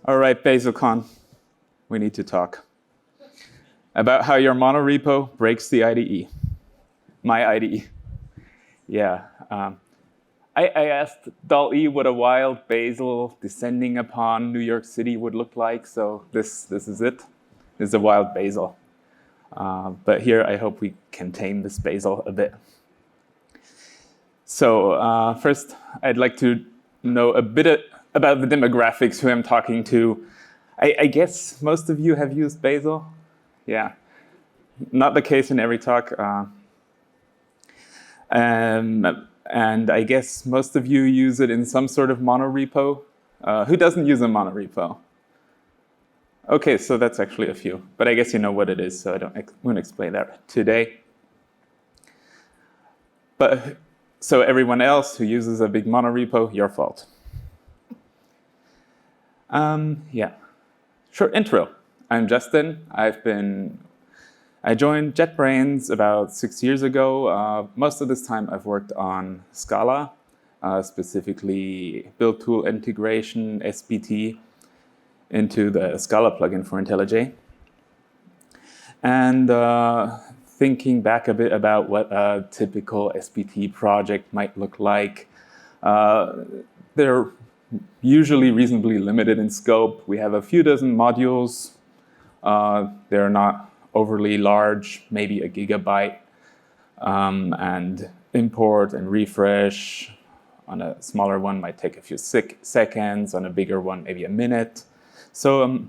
All right, BazelCon, we need to talk about how your monorepo breaks the IDE, my IDE. Yeah, I asked DAL-E what a wild Bazel descending upon New York City would look like, so this is it. This is a wild Bazel. But here I hope we can tame this Bazel a bit. So first, I'd like to know a bit about the demographics who I'm talking to. I guess most of you have used Bazel. Yeah, not the case in every talk. And I guess most of you use it in some sort of monorepo. Who doesn't use a monorepo? Okay, so that's actually a few. But I guess you know what it is, so I won't explain that today. But so everyone else who uses a big monorepo, your fault. Yeah, short intro. I'm Justin. I joined JetBrains about 6 years ago. Most of this time I've worked on Scala, specifically build tool integration, SBT, into the Scala plugin for IntelliJ. And thinking back a bit about what a typical SBT project might look like, they're usually reasonably limited in scope. We have a few dozen modules. They're not overly large, maybe a gigabyte, and import and refresh on a smaller one might take a few seconds, on a bigger one maybe a minute. So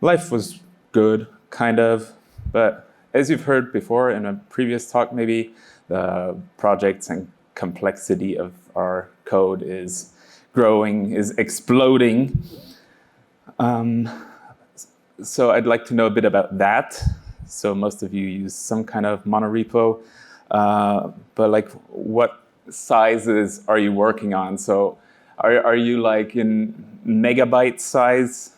life was good, kind of, but as you've heard before in a previous talk, maybe the projects and complexity of our code is growing, is exploding. So I'd like to know a bit about that. So most of you use some kind of monorepo, but like what sizes are you working on? So are you like in megabyte size?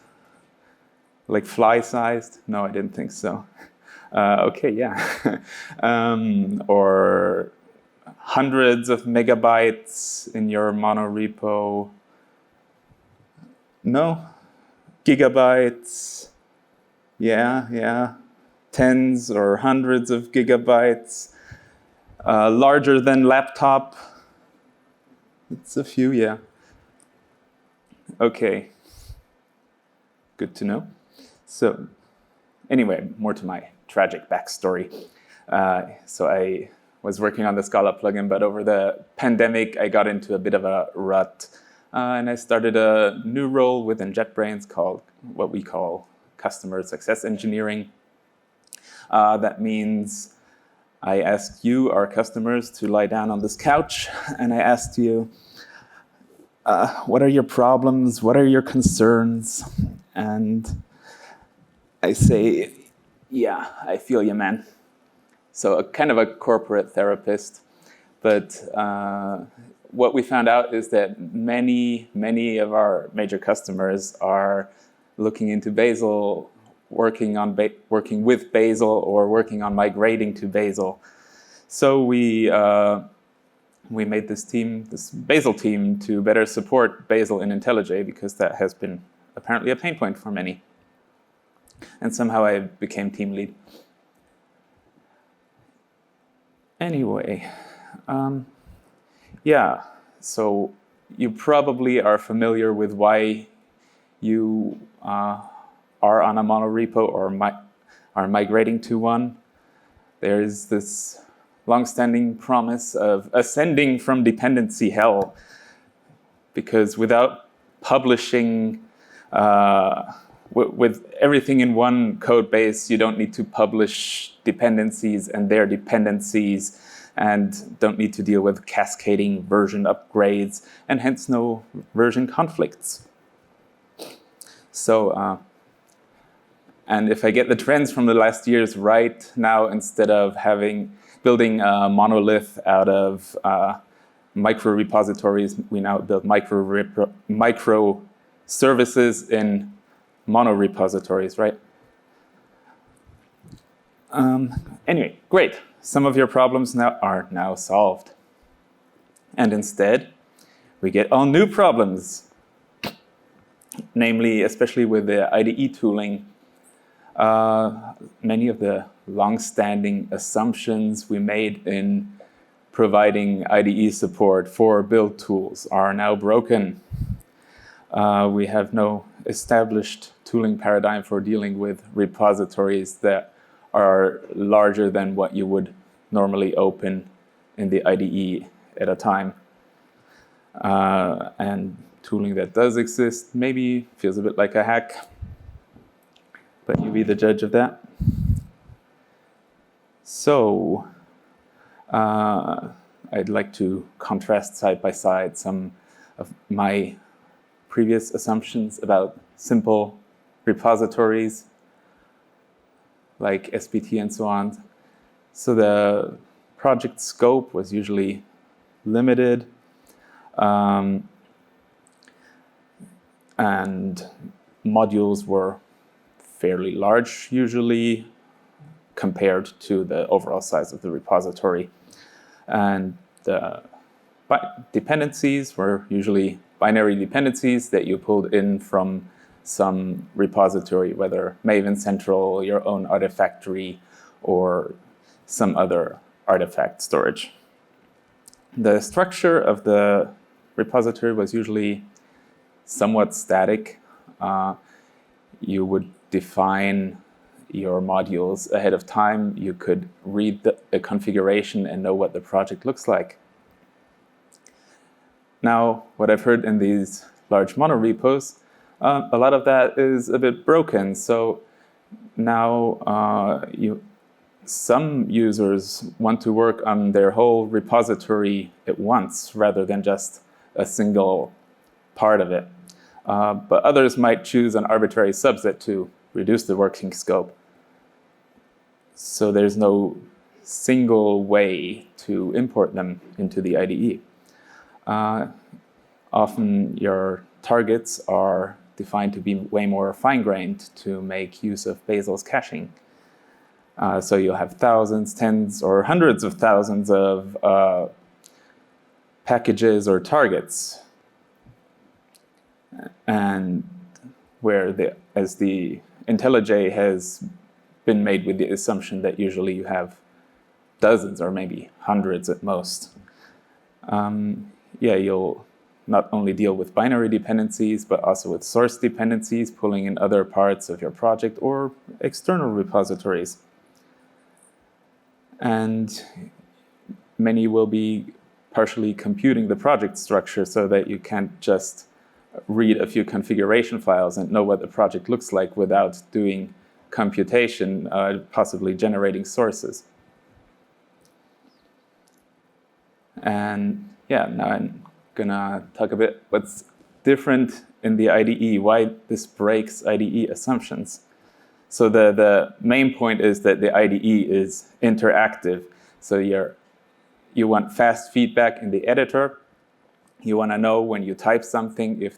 Like fly sized? No, I didn't think so. Okay, yeah. Or hundreds of megabytes in your monorepo? No? Gigabytes? Yeah. Tens or hundreds of gigabytes. Larger than laptop? It's a few, yeah. Okay. Good to know. So anyway, more to my tragic backstory. So I was working on the Scala plugin, but over the pandemic, I got into a bit of a rut. And I started a new role within JetBrains called what we call customer success engineering. That means I asked you, our customers, to lie down on this couch, and I asked you, what are your problems? What are your concerns? And I say, yeah, I feel you, man. So kind of a corporate therapist. But what we found out is that many of our major customers are looking into Bazel, working with Bazel, or working on migrating to Bazel. So we made this Bazel team, to better support Bazel in IntelliJ, because that has been apparently a pain point for many. And somehow I became team lead. Anyway, yeah, so you probably are familiar with why you are on a monorepo or are migrating to one. There's this long-standing promise of ascending from dependency hell, because without publishing with everything in one code base, you don't need to publish dependencies and their dependencies, and don't need to deal with cascading version upgrades, and hence no version conflicts. So, and if I get the trends from the last years right, now instead of building a monolith out of micro repositories, we now build micro services in monorepositories, right? Anyway, great. Some of your problems are now solved. And instead, we get all new problems. namely, especially with the IDE tooling, many of the long-standing assumptions we made in providing IDE support for build tools are now broken. We have no established tooling paradigm for dealing with repositories that are larger than what you would normally open in the IDE at a time. And tooling that does exist maybe feels a bit like a hack, but you be the judge of that. So I'd like to contrast side by side some of my previous assumptions about simple repositories like SPT and so on. So the project scope was usually limited, and modules were fairly large usually compared to the overall size of the repository. And the dependencies were usually binary dependencies that you pulled in from some repository, whether Maven Central, your own Artifactory, or some other artifact storage. The structure of the repository was usually somewhat static. You would define your modules ahead of time. You could read the configuration and know what the project looks like. Now, what I've heard in these large monorepos, a lot of that is a bit broken. So now some users want to work on their whole repository at once rather than just a single part of it. But others might choose an arbitrary subset to reduce the working scope. So there's no single way to import them into the IDE. Often your targets are defined to be way more fine-grained to make use of Bazel's caching. So you'll have thousands, tens, or hundreds of thousands of packages or targets. And as the IntelliJ has been made with the assumption that usually you have dozens or maybe hundreds at most. You'll not only deal with binary dependencies, but also with source dependencies, pulling in other parts of your project or external repositories. And many will be partially computing the project structure so that you can't just read a few configuration files and know what the project looks like without doing computation, possibly generating sources. And now I'm gonna talk a bit what's different in the IDE, why this breaks IDE assumptions. So the main point is that the IDE is interactive. So you want fast feedback in the editor. You want to know when you type something if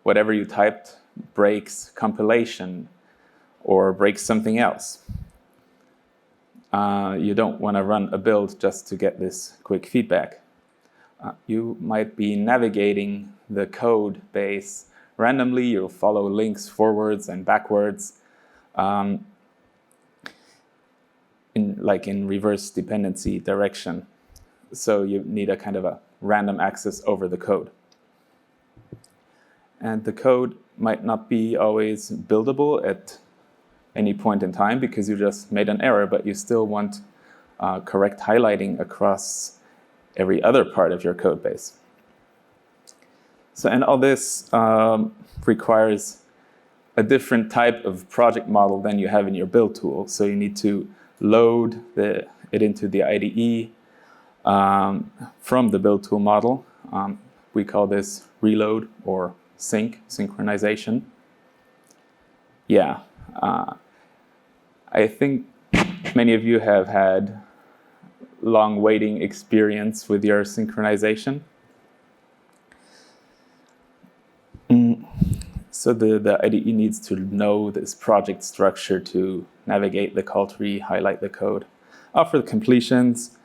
whatever you typed breaks compilation or breaks something else. You don't want to run a build just to get this quick feedback. You might be navigating the code base randomly. You'll follow links forwards and backwards, in reverse dependency direction. So you need a kind of a random access over the code. And the code might not be always buildable at any point in time because you just made an error, but you still want correct highlighting across every other part of your code base. So, and all this requires a different type of project model than you have in your build tool. So you need to load it into the IDE from the build tool model. We call this reload or synchronization. I think many of you have had long waiting experience with your synchronization. So the IDE needs to know this project structure to navigate the call tree, highlight the code, offer the completions,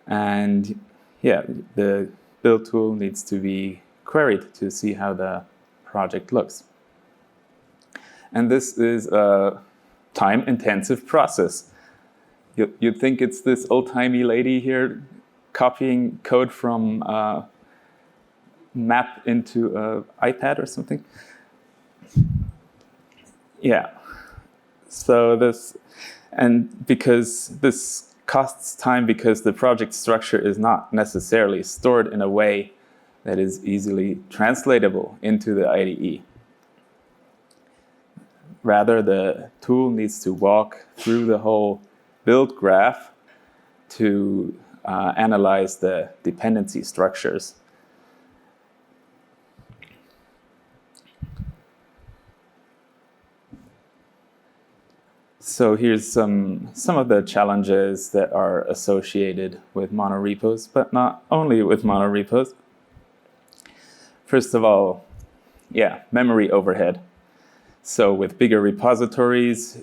and the build tool needs to be queried to see how the project looks. And this is a time-intensive process. You'd think it's this old-timey lady here copying code from a map into an iPad or something. Yeah. So this, and because this costs time because the project structure is not necessarily stored in a way that is easily translatable into the IDE. Rather, the tool needs to walk through the whole build graph to analyze the dependency structures. So here's some of the challenges that are associated with monorepos, but not only with monorepos. First of all, yeah, memory overhead. So with bigger repositories,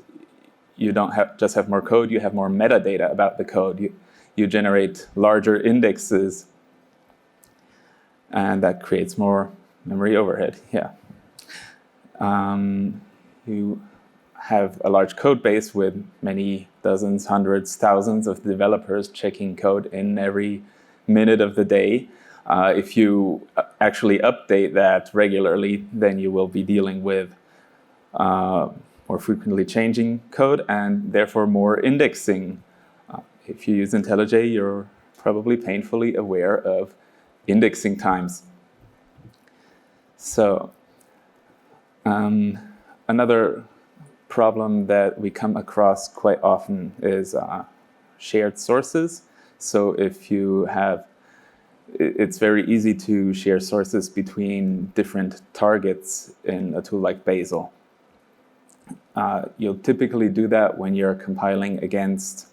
you don't just have more code, you have more metadata about the code. You generate larger indexes, and that creates more memory overhead, yeah. You have a large code base with many dozens, hundreds, thousands of developers checking code in every minute of the day. If you actually update that regularly, then you will be dealing with more frequently changing code and therefore more indexing. If you use IntelliJ, you're probably painfully aware of indexing times. So another problem that we come across quite often is shared sources. So if you have, it's very easy to share sources between different targets in a tool like Bazel. You'll typically do that when you're compiling against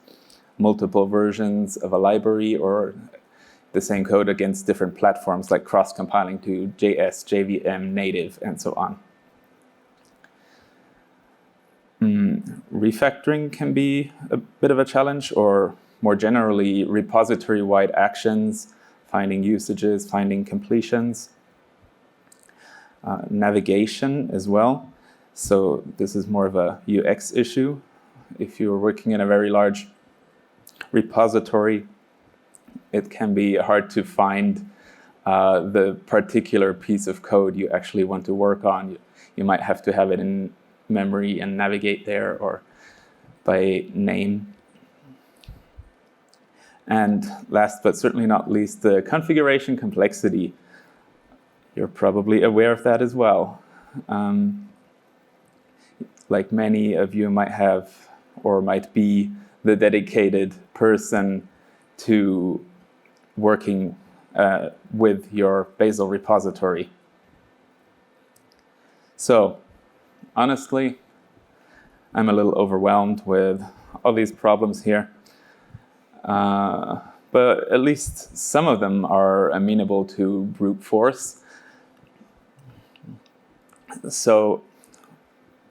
multiple versions of a library or the same code against different platforms, like cross-compiling to JS, JVM, native, and so on. Refactoring can be a bit of a challenge, or more generally, repository-wide actions, finding usages, finding completions. Navigation as well. So this is more of a UX issue. If you're working in a very large repository, it can be hard to find the particular piece of code you actually want to work on. You might have to have it in memory and navigate there, or by name. And last but certainly not least, the configuration complexity. You're probably aware of that as well. Like many of you might have or might be the dedicated person to working with your Bazel repository. So honestly, I'm a little overwhelmed with all these problems here. But at least some of them are amenable to brute force. So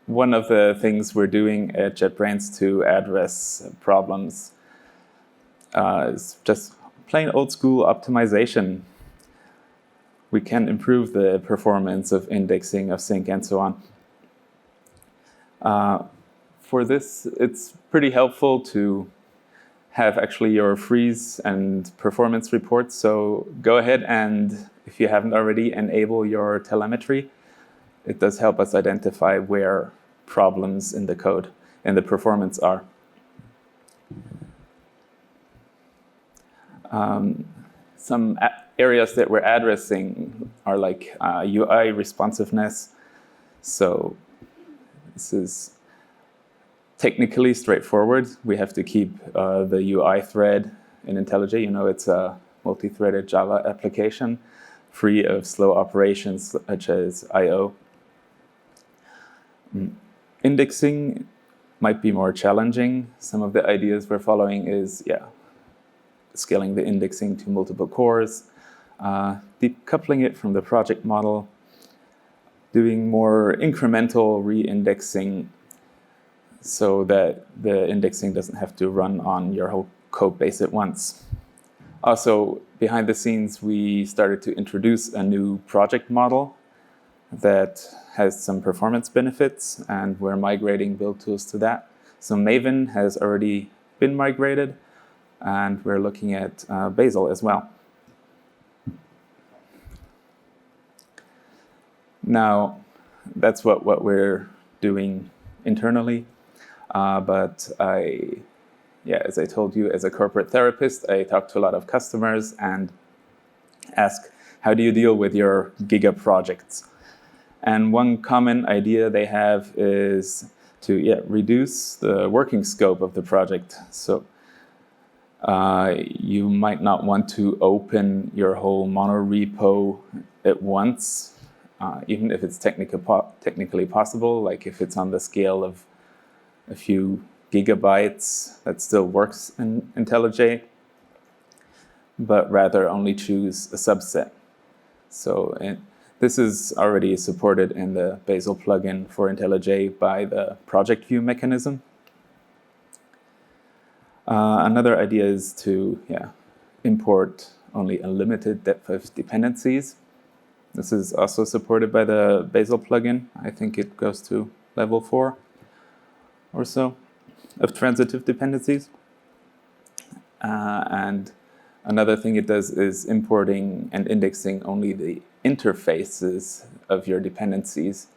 one of the things we're doing at JetBrains to address problems is just plain old school optimization. We can improve the performance of indexing, of sync, and so on. For this, it's pretty helpful to have actually your freeze and performance reports. So go ahead and, if you haven't already, enable your telemetry. It does help us identify where problems in the code and the performance are. Some areas that we're addressing are like UI responsiveness. So this is technically straightforward. We have to keep the UI thread in IntelliJ. You know, it's a multi-threaded Java application, free of slow operations such as I/O. Indexing might be more challenging. Some of the ideas we're following is, scaling the indexing to multiple cores, decoupling it from the project model, doing more incremental re-indexing so that the indexing doesn't have to run on your whole code base at once. Also, behind the scenes, we started to introduce a new project model. that has some performance benefits, and we're migrating build tools to that. So Maven has already been migrated, and we're looking at Bazel as well. Now, that's what we're doing internally, but as I told you, as a corporate therapist, I talk to a lot of customers and ask, how do you deal with your Giga projects? And one common idea they have is to reduce the working scope of the project. So you might not want to open your whole monorepo at once, even if it's technically possible, like if it's on the scale of a few gigabytes, that still works in IntelliJ, but rather only choose a subset. So this is already supported in the Bazel plugin for IntelliJ by the project view mechanism. Another idea is to import only a limited depth of dependencies. This is also supported by the Bazel plugin. I think it goes to level 4 or so of transitive dependencies. And another thing it does is importing and indexing only the interfaces of your dependencies.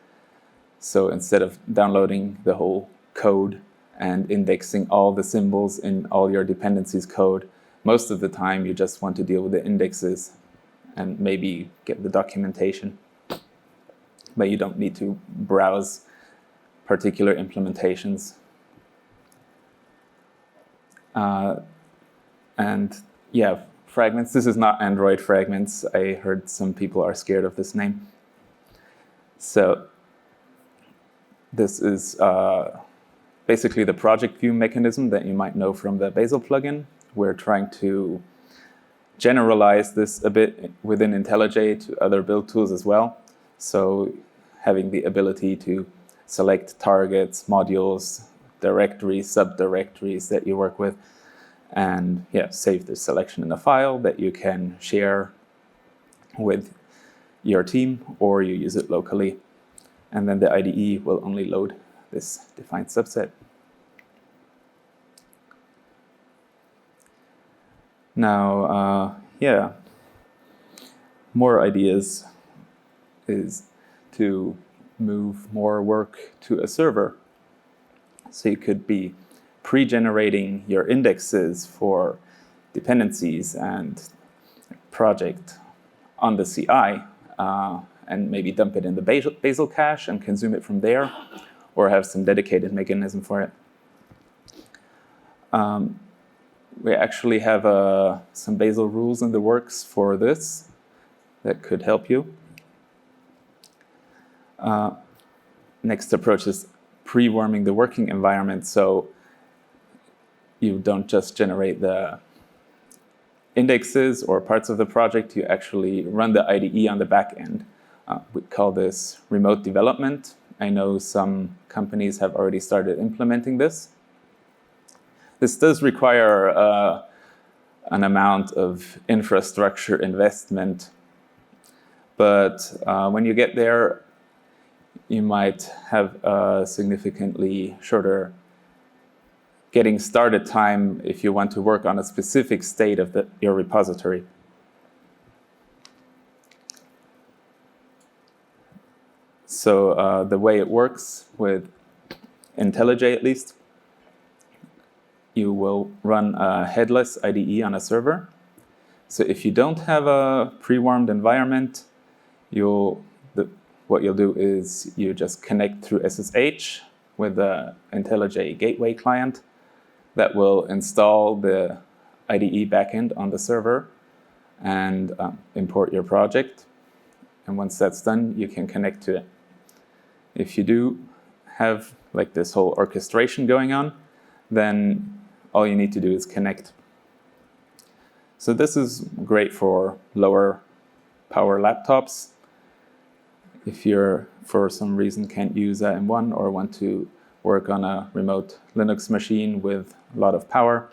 So instead of downloading the whole code and indexing all the symbols in all your dependencies code, most of the time you just want to deal with the indexes and maybe get the documentation. But you don't need to browse particular implementations. Fragments. This is not Android Fragments. I heard some people are scared of this name. So this is basically the project view mechanism that you might know from the Bazel plugin. We're trying to generalize this a bit within IntelliJ to other build tools as well. So having the ability to select targets, modules, directories, subdirectories that you work with, and save the selection in a file that you can share with your team, or you use it locally. And then the IDE will only load this defined subset. Now, more ideas is to move more work to a server. So you could be pre-generating your indexes for dependencies and project on the CI, and maybe dump it in the Bazel cache and consume it from there, or have some dedicated mechanism for it. We actually have some Bazel rules in the works for this that could help you. Next approach is pre-warming the working environment, so you don't just generate the indexes or parts of the project, you actually run the IDE on the back end. We call this remote development. I know some companies have already started implementing this. This does require an amount of infrastructure investment, but when you get there, you might have a significantly shorter getting started time if you want to work on a specific state of your repository. So the way it works with IntelliJ, at least, you will run a headless IDE on a server. So if you don't have a pre-warmed environment, what you'll do is you just connect through SSH with the IntelliJ gateway client that will install the IDE backend on the server and import your project. And once that's done, you can connect to it. If you do have like this whole orchestration going on, then all you need to do is connect. So this is great for lower power laptops. If you're, for some reason, can't use a M1 or want to work on a remote Linux machine with a lot of power,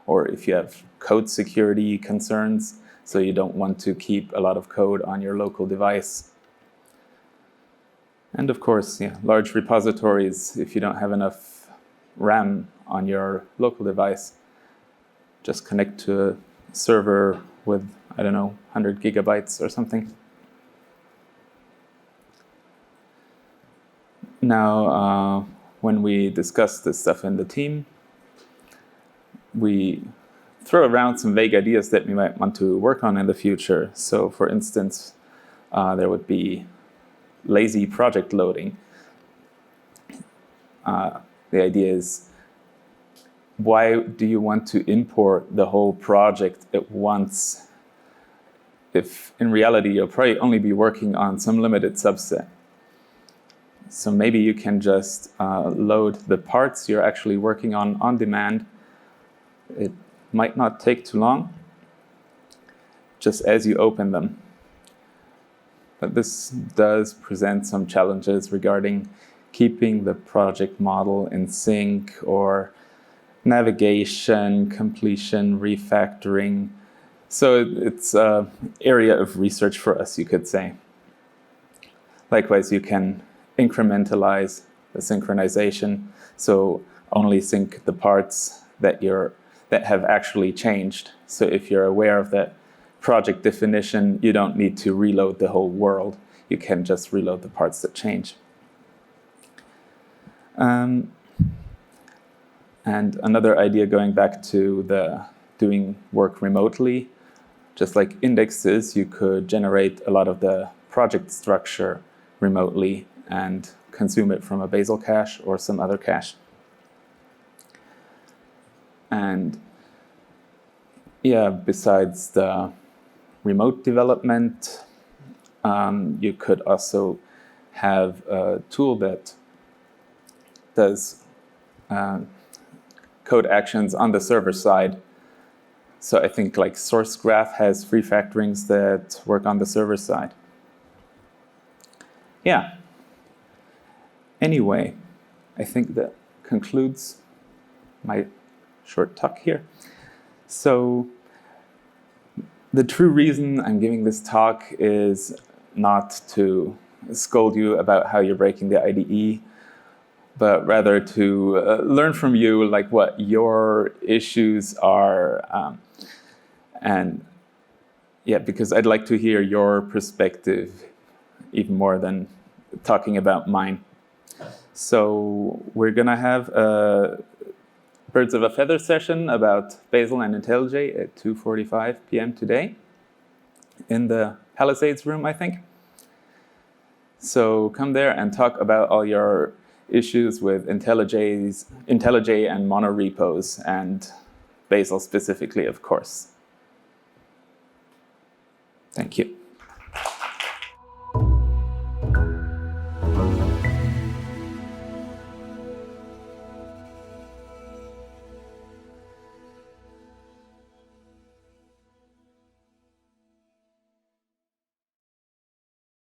or if you have code security concerns, so you don't want to keep a lot of code on your local device, And of course, yeah, large repositories, if you don't have enough RAM on your local device, just connect to a server with, I don't know, 100 gigabytes or something. Now, when we discuss this stuff in the team, we throw around some vague ideas that we might want to work on in the future. So, for instance, there would be lazy project loading. The idea is, why do you want to import the whole project at once if in reality you'll probably only be working on some limited subset? So maybe you can just load the parts you're actually working on demand. It might not take too long, just as you open them. But this does present some challenges regarding keeping the project model in sync, or navigation, completion, refactoring. So it's an area of research for us, you could say. Likewise, you can incrementalize the synchronization, so only sync the parts that have actually changed. So if you're aware of that project definition, you don't need to reload the whole world. You can just reload the parts that change. And another idea, going back to the doing work remotely, just like indexes, you could generate a lot of the project structure remotely and consume it from a Bazel cache or some other cache. And yeah, besides the remote development, you could also have a tool that does code actions on the server side. So I think like SourceGraph has refactorings that work on the server side. Yeah. Anyway, I think that concludes my short talk here. So the true reason I'm giving this talk is not to scold you about how you're breaking the IDE, but rather to learn from you like what your issues are. And yeah, because I'd like to hear your perspective even more than talking about mine. So we're going to have a Birds of a Feather session about Bazel and IntelliJ at 2:45 p.m. today in the Palisades room, I think. So come there and talk about all your issues with IntelliJ and monorepos, and Bazel specifically, of course. Thank you.